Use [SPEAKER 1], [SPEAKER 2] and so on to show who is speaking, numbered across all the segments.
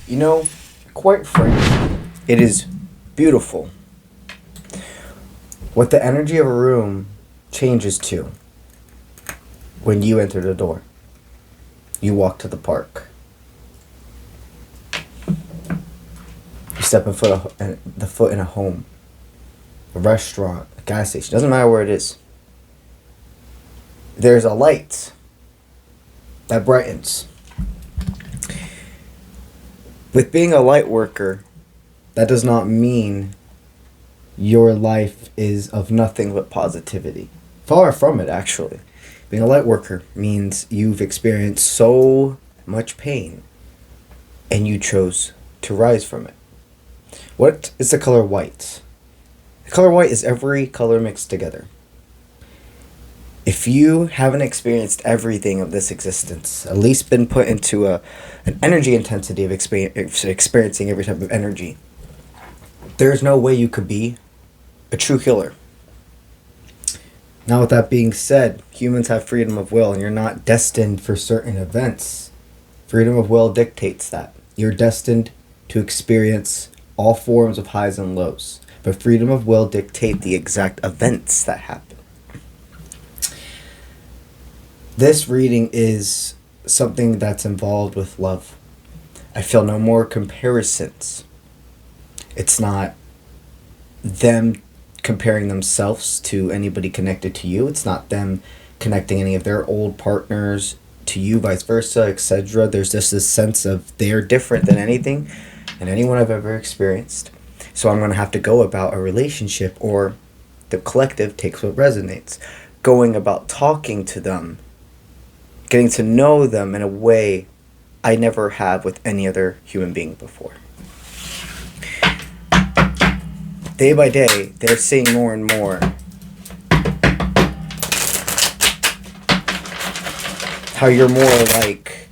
[SPEAKER 1] You know, quite frankly, it is beautiful what the energy of a room changes to when you enter the door. You walk to the park. You step the foot in a home, a restaurant, a gas station. Doesn't matter where it is. There's a light that brightens. With being a light worker, that does not mean your life is of nothing but positivity. Far from it, actually. Being a light worker means you've experienced so much pain and you chose to rise from it. What is the color white? The color white is every color mixed together. If you haven't experienced everything of this existence, at least been put into an energy intensity of experiencing every type of energy, there's no way you could be a true healer. Now, with that being said, humans have freedom of will, and you're not destined for certain events. Freedom of will dictates that. You're destined to experience all forms of highs and lows, but freedom of will dictate the exact events that happen. This reading is something that's involved with love. I feel no more comparisons. It's not them comparing themselves to anybody connected to you. It's not them connecting any of their old partners to you, vice versa, etc. There's just this sense of they're different than anything and anyone I've ever experienced. So I'm going to have to go about a relationship, or the collective takes what resonates. Going about talking to them, getting to know them in a way I never have with any other human being before. Day by day, they're seeing more and more how you're more like,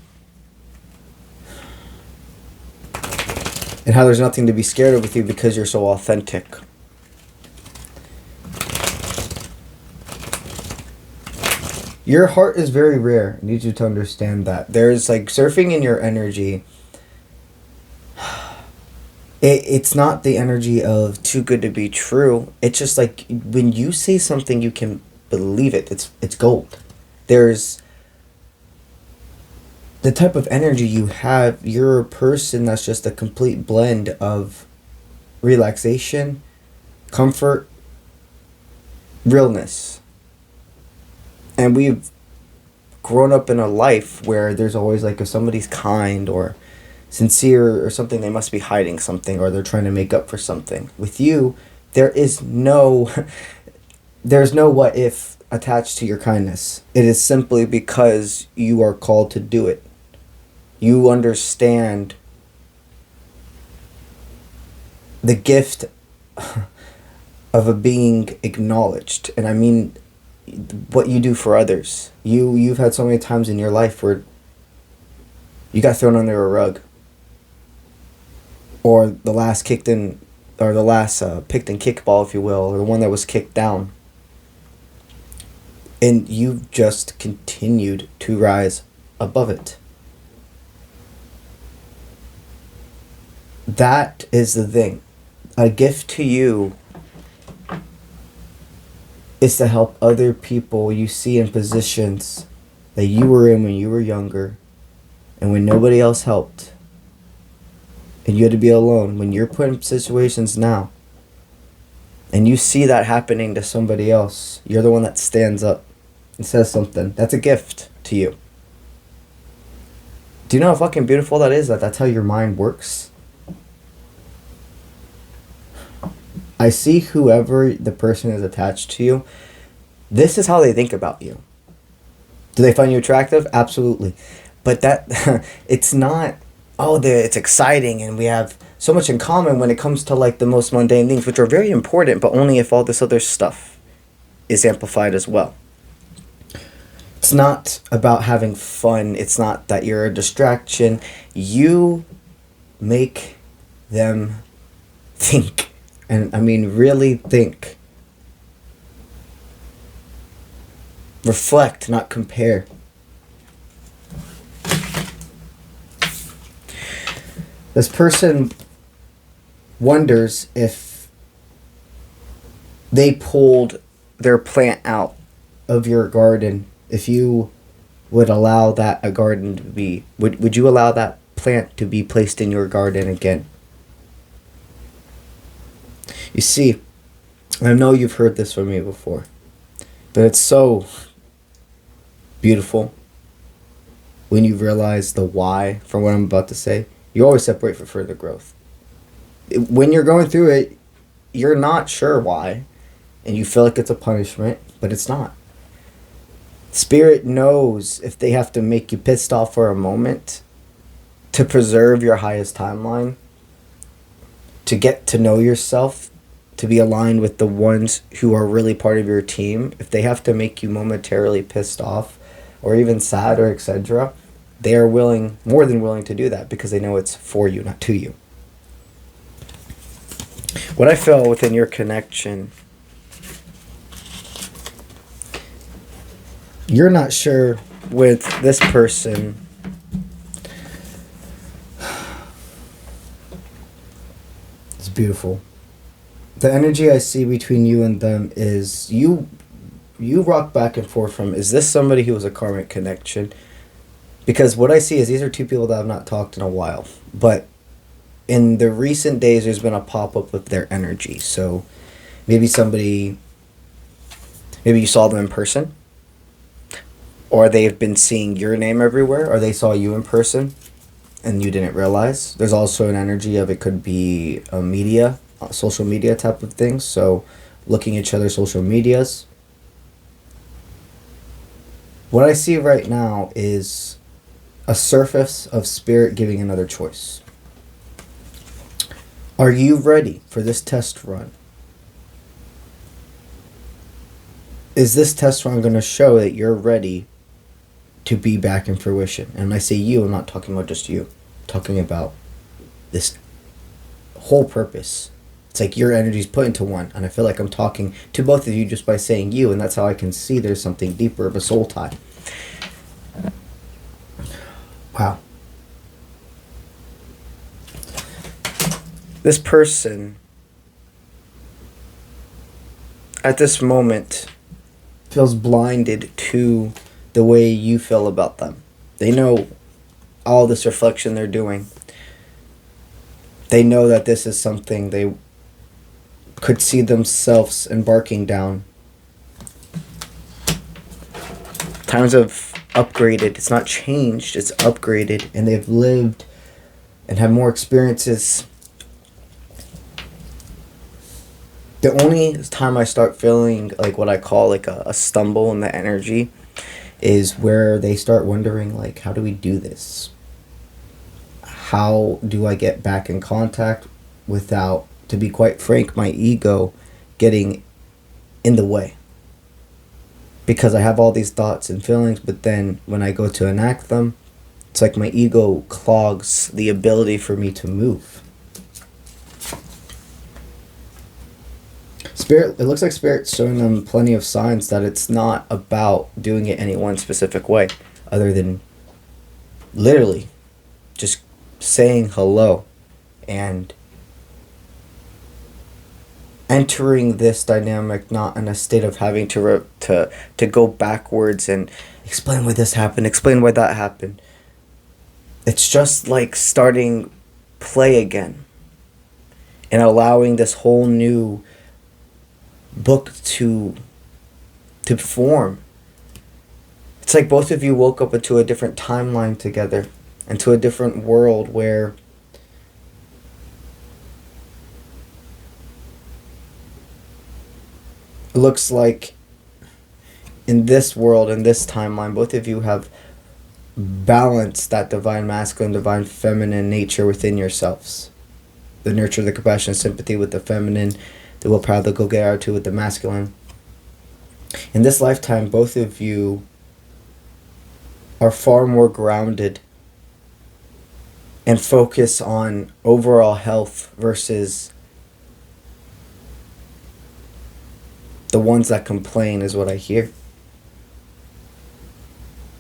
[SPEAKER 1] and how there's nothing to be scared of with you because you're so authentic. Your heart is very rare. I need you to understand that. There's like surfing in your energy. It's not the energy of too good to be true. It's just like when you say something, you can believe it. It's gold. There's the type of energy you have. You're a person that's just a complete blend of relaxation, comfort, realness. And we've grown up in a life where there's always like, if somebody's kind or sincere or something, they must be hiding something, or they're trying to make up for something. With you, there's no what if attached to your kindness. It is simply because you are called to do it. You understand the gift of a being acknowledged. And I mean what you do for others. You've had so many times in your life where you got thrown under a rug, or the last picked and kickball, if you will, or the one that was kicked down, and you've just continued to rise above it. That is the thing. A gift to you is to help other people you see in positions that you were in when you were younger, and when nobody else helped, and you had to be alone. When you're put in situations now, and you see that happening to somebody else, you're the one that stands up and says something. That's a gift to you. Do you know how fucking beautiful that is? That's how your mind works? I see whoever the person is attached to you, this is how they think about you. Do they find you attractive? Absolutely. But that, it's not, it's exciting and we have so much in common when it comes to like the most mundane things, which are very important, but only if all this other stuff is amplified as well. It's not about having fun. It's not that you're a distraction. You make them think. And I mean, really think. Reflect, not compare. This person wonders if they pulled their plant out of your garden, if you would allow that a garden to be, would you allow that plant to be placed in your garden again? You see, I know you've heard this from me before, but it's so beautiful when you realize the why for what I'm about to say. You always separate for further growth. When you're going through it, you're not sure why, and you feel like it's a punishment, but it's not. Spirit knows if they have to make you pissed off for a moment to preserve your highest timeline, to get to know yourself, to be aligned with the ones who are really part of your team. If they have to make you momentarily pissed off or even sad or etc., they are willing, more than willing to do that because they know it's for you, not to you. What I feel within your connection, you're not sure with this person it's beautiful. The energy I see between you and them is you rock back and forth from, is this somebody who was a karmic connection? Because what I see is these are two people that have not talked in a while, but in the recent days there's been a pop-up of their energy. So maybe you saw them in person, or they've been seeing your name everywhere, or they saw you in person and you didn't realize. There's also an energy of, it could be a social media type of thing. So looking at each other's social medias. What I see right now is a surface of spirit giving another choice. Are you ready for this test run? Is this test run going to show that you're ready to be back in fruition? And when I say you, I'm not talking about just you. I'm talking about this whole purpose. It's like your energy's put into one, and I feel like I'm talking to both of you just by saying you, and that's how I can see there's something deeper of a soul tie. Wow. This person, at this moment, feels blinded to the way you feel about them. They know all this reflection they're doing. They know that this is something they could see themselves embarking down. Times have upgraded. It's not changed, it's upgraded, and they've lived and had more experiences. The only time I start feeling like what I call like a stumble in the energy is where they start wondering, like, how do we do this? How do I get back in contact without, to be quite frank, my ego getting in the way? Because I have all these thoughts and feelings, but then when I go to enact them, it's like my ego clogs the ability for me to move. Spirit, it looks like Spirit's showing them plenty of signs that it's not about doing it any one specific way, other than literally just saying hello and entering this dynamic not in a state of having to go backwards and explain why this happened, explain why that happened. It's just like starting play again and allowing this whole new book to form. It's like both of you woke up into a different timeline together, into a different world where it looks like in this world, in this timeline, both of you have balanced that divine masculine, divine feminine nature within yourselves. The nurture, the compassion, sympathy with the feminine, the willpower, the go-getter attitude with the masculine. In this lifetime, both of you are far more grounded and focus on overall health versus the ones that complain, is what I hear.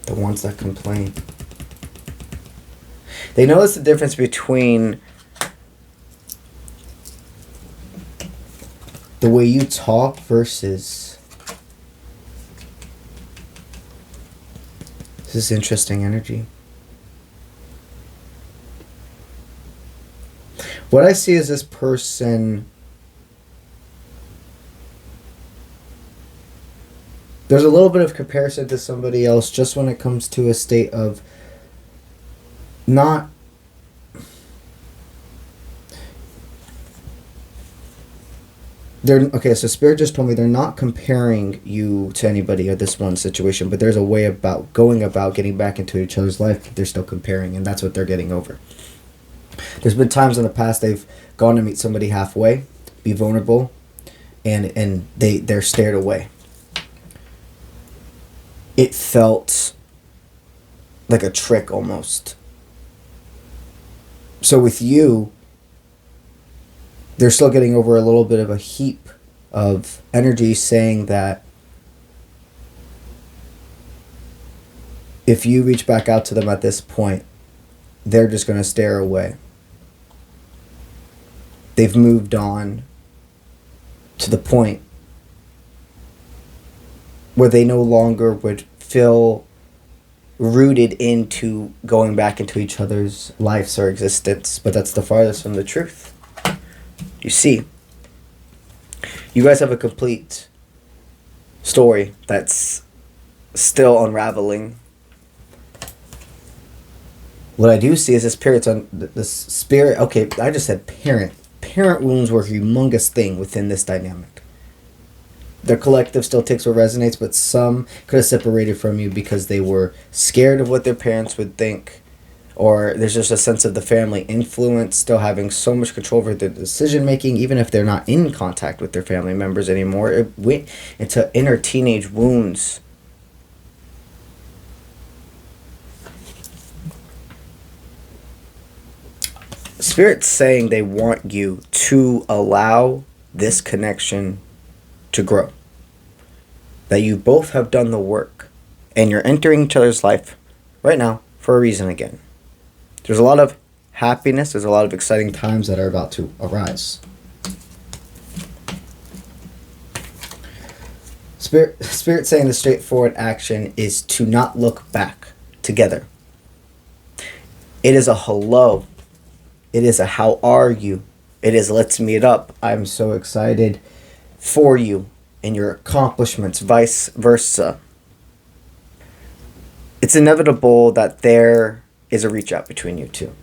[SPEAKER 1] The ones that complain. They notice the difference between the way you talk versus... This is interesting energy. What I see is this person... There's a little bit of comparison to somebody else just when it comes to a state of not... Okay, so Spirit just told me they're not comparing you to anybody at this one situation, but there's a way about going about getting back into each other's life that they're still comparing, and that's what they're getting over. There's been times in the past they've gone to meet somebody halfway, be vulnerable, and they're stared away. It felt like a trick almost. So with you, they're still getting over a little bit of a heap of energy saying that if you reach back out to them at this point, they're just going to stare away. They've moved on to the point where they no longer would feel rooted into going back into each other's lives or existence, but that's the farthest from the truth. You see, you guys have a complete story that's still unraveling. What I do see is this spirit's on this spirit. Okay, I just said parent. Parent wounds were a humongous thing within this dynamic. Their collective still takes what resonates, but some could have separated from you because they were scared of what their parents would think, or there's just a sense of the family influence still having so much control over their decision making, even if they're not in contact with their family members anymore. It went into inner teenage wounds. Spirit's saying they want you to allow this connection to grow. That you both have done the work and you're entering each other's life right now for a reason again. There's a lot of happiness, there's a lot of exciting times that are about to arise. Spirit saying the straightforward action is to not look back together. It is a hello. It is a how are you. It is let's meet up. I'm so excited for you and your accomplishments, vice versa. It's inevitable that there is a reach out between you two.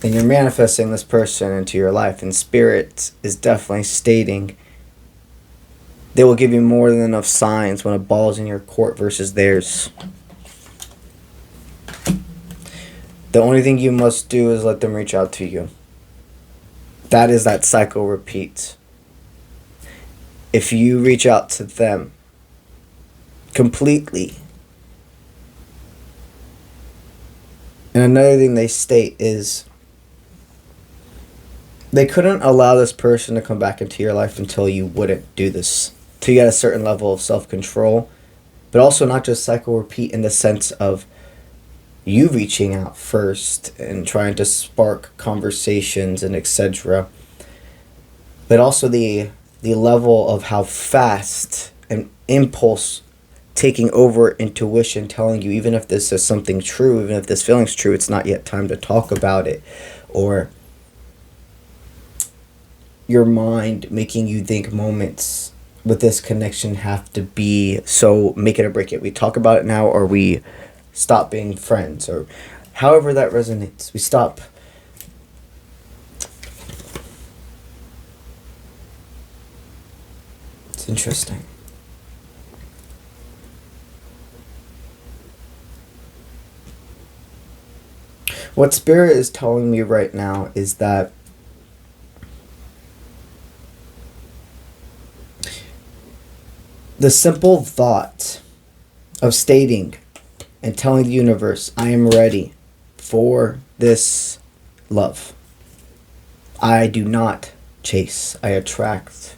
[SPEAKER 1] And you're manifesting this person into your life, and Spirit is definitely stating they will give you more than enough signs when a ball is in your court versus theirs. The only thing you must do is let them reach out to you. That is that cycle repeat. If you reach out to them completely. And another thing they state is they couldn't allow this person to come back into your life until you wouldn't do this. Till you had a certain level of self-control. But also not just cycle repeat in the sense of you reaching out first and trying to spark conversations and etc. But also the level of how fast an impulse taking over intuition telling you, even if this is something true, even if this feeling's true, it's not yet time to talk about it. Or your mind making you think moments with this connection have to be so make it or break it. We talk about it now or we stop being friends, or however that resonates. We stop. It's interesting. What Spirit is telling me right now is that the simple thought of stating and telling the universe, I am ready for this love. I do not chase, I attract.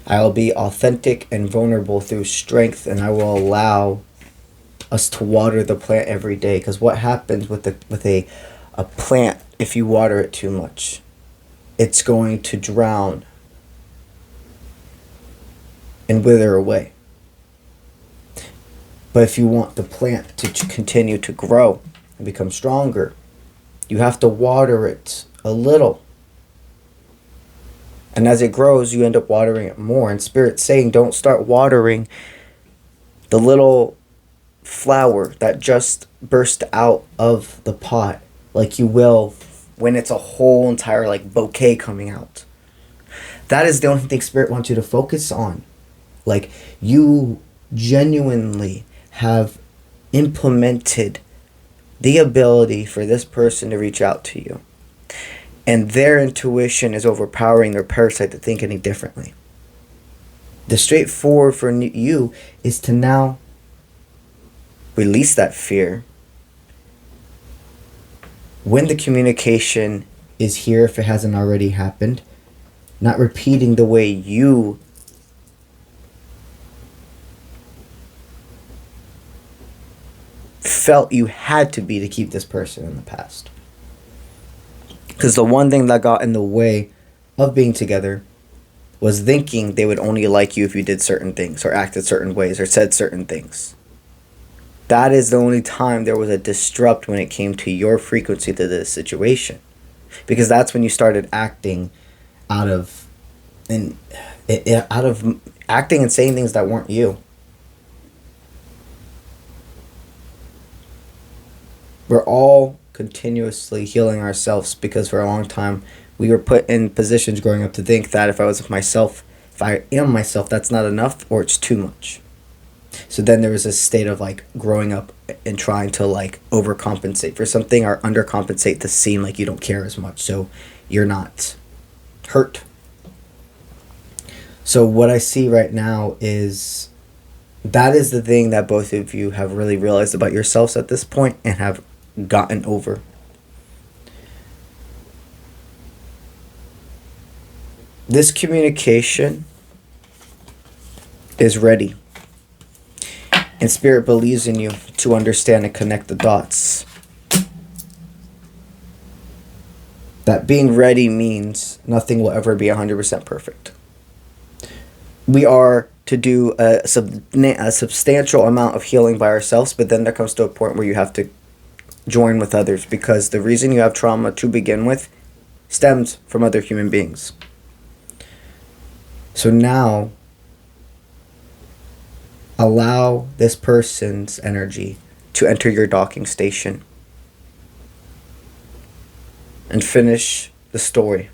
[SPEAKER 1] I will be authentic and vulnerable through strength, and I will allow us to water the plant every day. Because what happens with a plant if you water it too much? It's going to drown and wither away. But if you want the plant to continue to grow and become stronger, you have to water it a little. And as it grows, you end up watering it more. And Spirit's saying, don't start watering the little flower that just burst out of the pot like you will when it's a whole entire like bouquet coming out. That is the only thing Spirit wants you to focus on. Like, you genuinely have implemented the ability for this person to reach out to you. And their intuition is overpowering their parasite to think any differently. The straightforward for you is to now release that fear. When the communication is here, if it hasn't already happened, not repeating the way you felt you had to be to keep this person in the past. Because the one thing that got in the way of being together was thinking they would only like you if you did certain things or acted certain ways or said certain things. That is the only time there was a disrupt when it came to your frequency to this situation. Because that's when you started acting out of acting and saying things that weren't you. We're all continuously healing ourselves because for a long time we were put in positions growing up to think that if I was with myself, if I am myself, that's not enough or it's too much. So then there was a state of like growing up and trying to like overcompensate for something or undercompensate to seem like you don't care as much so you're not hurt. So what I see right now is that is the thing that both of you have really realized about yourselves at this point and have gotten over. This communication is ready. And Spirit believes in you to understand and connect the dots. That being ready means nothing will ever be 100% perfect. We are to do a substantial amount of healing by ourselves, but then there comes to a point where you have to join with others because the reason you have trauma to begin with stems from other human beings. So now, allow this person's energy to enter your docking station and finish the story.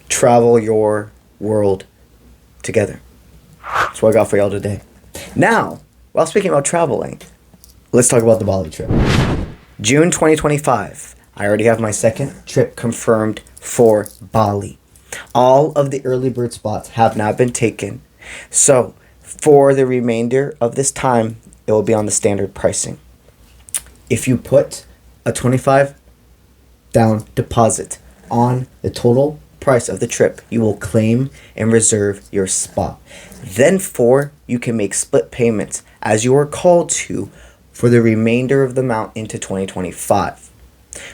[SPEAKER 1] Travel your world together. That's what I got for y'all today. Now, while speaking about traveling, let's talk about the Bali trip. June 2025. I already have my second trip confirmed for Bali. All of the early bird spots have now been taken. So, for the remainder of this time, it will be on the standard pricing. If you put a $25 down deposit on the total price of the trip, you will claim and reserve your spot. Then you can make split payments as you are called to for the remainder of the amount into 2025.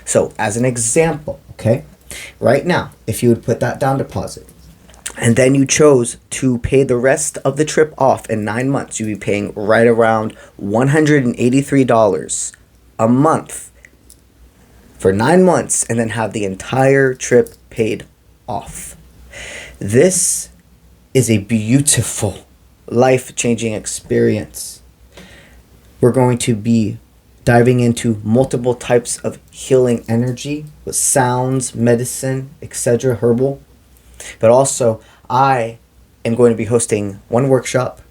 [SPEAKER 1] So, as an example, okay, right now, if you would put that down deposit, and then you chose to pay the rest of the trip off in 9 months, you'd be paying right around $183 a month for 9 months and then have the entire trip paid off. This is a beautiful, life-changing experience. We're going to be diving into multiple types of healing energy with sounds, medicine, etc., herbal. But also, I am going to be hosting one workshop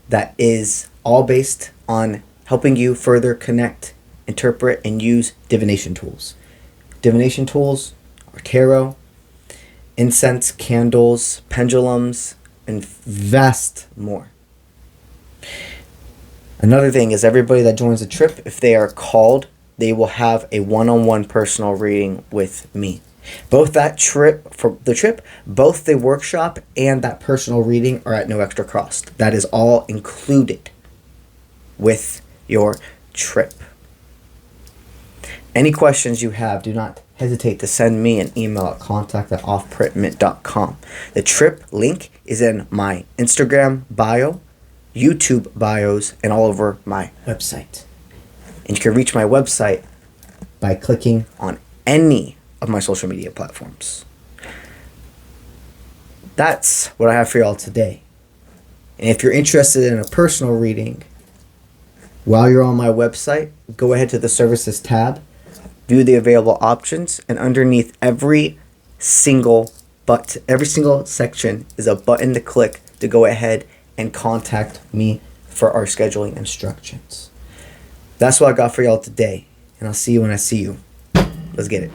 [SPEAKER 1] that is all based on helping you further connect, interpret, and use divination tools. Divination tools are tarot, incense, candles, pendulums, and vast more. Another thing is everybody that joins the trip, if they are called, they will have a one-on-one personal reading with me. Both both the workshop and that personal reading are at no extra cost. That is all included. with your trip. Any questions you have, do not hesitate to send me an email at contact@offprintmint.com. The trip link is in my Instagram bio, YouTube bios, and all over my website. And you can reach my website by clicking on any of my social media platforms. That's what I have for y'all today. And if you're interested in a personal reading, while you're on my website, go ahead to the services tab, view the available options, and underneath every single section is a button to click to go ahead and contact me for our scheduling instructions. That's what I got for y'all today, and I'll see you when I see you. Let's get it.